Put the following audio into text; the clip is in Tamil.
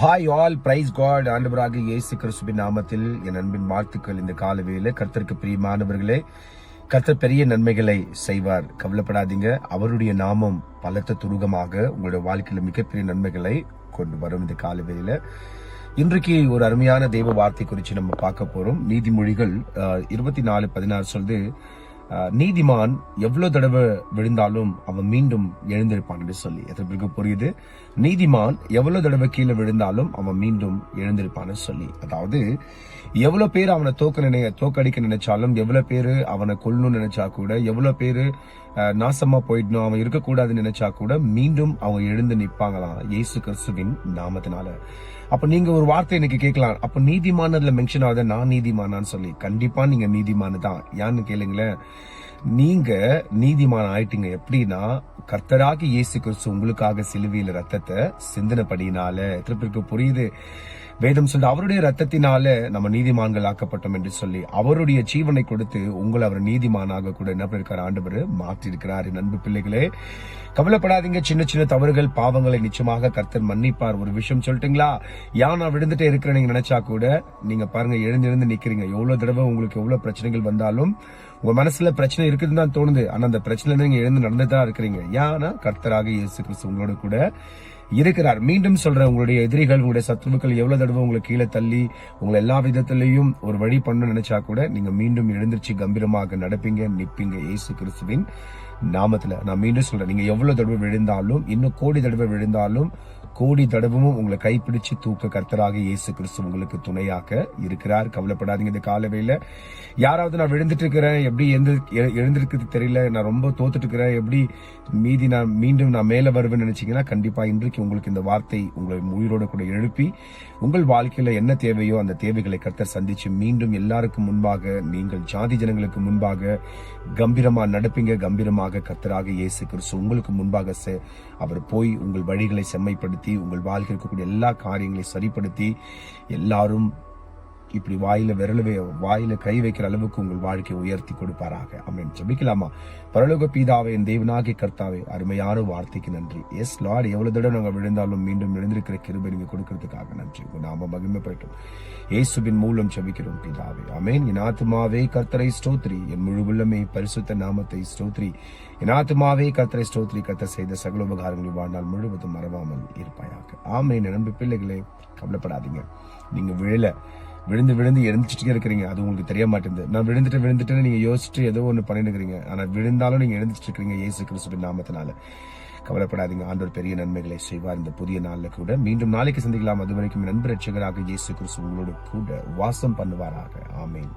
Hi all, price God. ஆண்டவராக இயேசு கிறிஸ்துவின் நாமத்தில் என் அன்பின் வாழ்த்துக்கள். இந்த காலவேளை கர்த்தருக்கு பிரியமானவர்களே, கர்த்தர் பெரிய நன்மைகளை செய்வார், கவலைப்படாதீங்க. அவருடைய நாமம் பலத்த துருகமாக உங்களுடைய வாழ்க்கையில மிகப்பெரிய நன்மைகளை கொண்டு வரும். இந்த காலவேளையில இன்றைக்கு ஒரு அருமையான தெய்வ வார்த்தை குறித்து நம்ம பார்க்க போறோம். நீதிமொழிகள் 24:16 சொல்லுது, நீதிமான் எவ்வளவு தடவை விழுந்தாலும் அவன் மீண்டும் எழுந்திருப்பான் என்று சொல்லி. எத்தனை பேருக்கு புரியுது? நீதிமான் எவ்வளவு தடவை கீழே விழுந்தாலும் அவன் மீண்டும் எழுந்திருப்பான்னு சொல்லி. அதாவது எவ்வளவு பேர் அவனை தோக்கடிக்க நினைச்சாலும், எவ்வளவு பேரு அவனை கொல்லணும்னு நினைச்சா கூட, எவ்வளவு பேரு நாசமா போயிடணும், அவன் இருக்கக்கூடாதுன்னு நினைச்சா கூட மீண்டும் அவங்க எழுந்து நிற்பாங்களாம் இயேசு கிறிஸ்துவின் நாமத்தினால. அப்ப நீங்க ஒரு வார்த்தை எனக்கு கேட்கலாம், அப்ப நீதிமான் அதுல மென்ஷன் ஆகுது, நான் நீதிமானான்னு சொல்லி. கண்டிப்பா நீங்க நீதிமானு தான். ஏன்னு கேளுங்களேன், நீங்க நீதிமான் ஆயிட்டீங்க. எப்படின்னா, கர்த்தராகி இயேசு கிறிஸ்து உங்களுக்காக சிலுவையில ரத்தத்தை சிந்தினபடினால. எத்தனை பேருக்கு புரியுது? வேதம் சொல்ல அவருடைய ரத்தத்தினால நம்ம நீதிமான்கள் ஆக்கப்பட்டோம் என்று சொல்லி, அவருடைய ஜீவனை கொடுத்து உங்களை அவர் நீதிமானாக கூட என்ன பண்ணிருக்காரு, ஆண்டவர் மாற்றி இருக்கிறார். அன்பு பிள்ளைகளே, கவலைப்படாதீங்க. சின்ன சின்ன தவறுகள், பாவங்களை நிச்சயமாக கர்த்தர் மன்னிப்பார். ஒரு விஷயம் சொல்லட்டுங்களா, ஏன் நான் விழுந்துட்டே இருக்கிறேன் நீங்க நினைச்சா கூட, நீங்க பாருங்க, எழுந்து நிக்கிறீங்க. எவ்வளவு தடவை உங்களுக்கு எவ்வளவு பிரச்சனைகள் வந்தாலும் உங்க மனசுல பிரச்சனை இருக்குதுன்னு தான் தோணுது, ஆனா அந்த பிரச்சனை நீங்க எழுந்து நடந்துதான் இருக்கிறீங்க. ஏன்னா கர்த்தராக இயேசு கிறிஸ்து உங்களோட கூட இருக்கிறார். மீண்டும் சொல்றேன், உங்களுடைய எதிரிகள், உங்களுடைய சத்துருக்கள் எவ்வளவு தடவை உங்களை கீழே தள்ளி உங்களை எல்லா விதத்திலையும் ஒரு வழி பண்ண நினைச்சா கூட நீங்க மீண்டும் எழுந்திருச்சு கம்பீரமாக நடப்பீங்க, நிப்பீங்க இயேசு கிறிஸ்துவின் நாமத்துல. நான் மீண்டும் சொல்றேன், நீங்க எவ்வளவு தடவை விழுந்தாலும், இன்னும் கோடி தடவை விழுந்தாலும், கோடி தடவும் உங்களை கைப்பிடிச்சு தூக்க கர்த்தராக இயேசு கிறிஸ்து உங்களுக்கு துணையாக இருக்கிறார். கவலைப்படாதீங்க. இந்த காலவேளை யாராவது நான் விழுந்துட்டு இருக்கிறேன், எப்படி எழுந்திருக்கிறது தெரியல, நான் ரொம்ப தோத்துட்டு இருக்கிறேன், எப்படி மீண்டும் நான் மேல வருவேன்னு நினைச்சீங்கன்னா, கண்டிப்பா இன்றைக்கு உங்களுக்கு இந்த வார்த்தை உங்களை உயிரோட கூட எழுப்பி உங்கள் வாழ்க்கையில என்ன தேவையோ அந்த தேவைகளை கர்த்தர் சந்திச்சு மீண்டும் எல்லாருக்கும் முன்பாக, நீங்கள் ஜாதி ஜனங்களுக்கு முன்பாக கம்பீரமா நடப்பீங்க. கம்பீரமாக கர்த்தராக இயேசு கிறிஸ்து உங்களுக்கு முன்பாக அவர் போய் உங்கள் வழிகளை செம்மைப்படுத்தி, உங்கள் வாழ்க்கை இருக்கக்கூடிய எல்லா காரியங்களையும் சரிப்படுத்தி, எல்லாரும் இப்படி வாயில கை வைக்கிற அளவுக்கு உங்கள் வாழ்க்கையை உயர்த்தி கொடுப்பாராக. ஆமென். ஜெபிக்கலாமா? பரலோக பிதாவே, என் தேவனாகிய கர்த்தாவே, அருமையான வார்த்தைக்கு நன்றி. எஸ் லார்ட், எவ்வளவு தடவை நாங்கள் விழுந்தாலும் மீண்டும் எழுந்திருக்கிற கிருபை நீங்க கொடுக்கறதுக்காக நன்றி. உங்க நாம மகிமைப்படட்டும். இயேசுவின் மூலம் ஜெபிக்கிறோம் பிதாவே. ஆமென். என் ஆத்துமாவே கர்த்தரை ஸ்தோத்திரி, என் முழு உள்ளமே பரிசுத்த நாமத்தை ஸ்தோத்திரி. என் ஆத்துமாவே கர்த்தரை ஸ்தோத்திரி, கர்த்தர் செய்த சகல உபகாரங்களை வாழ்நாள் முழுவதும் மறவாமல் இருப்பாயாக. ஆமென். நண்பு பிள்ளைகளே, கவலைப்படாதீங்க. நீங்க விழுந்து எழுந்துச்சுட்டே இருக்கிறீங்க, அது உங்களுக்கு தெரிய மாட்டேங்குது. நான் விழுந்துட்டு நீங்க யோசிச்சுட்டு ஏதோ ஒண்ணு பண்ணிட்டு இருக்கிறீங்க, ஆனா விழுந்தாலும் நீங்க எழுந்துட்டு இருக்கீங்க இயேசு கிறிஸ்துவின் நாமத்தினால. கவலைப்படாதீங்க. ஆண்டவர் பெரிய நன்மைகளை செய்வார். இந்த புதிய நாள்ல கூட மீண்டும் நாளைக்கு சந்திக்கலாம். அது வரைக்கும் நண்பர் ரட்சகராக இயேசு கிறிஸ்து உங்களோட கூட வாசம் பண்ணுவாராக. ஆமென்.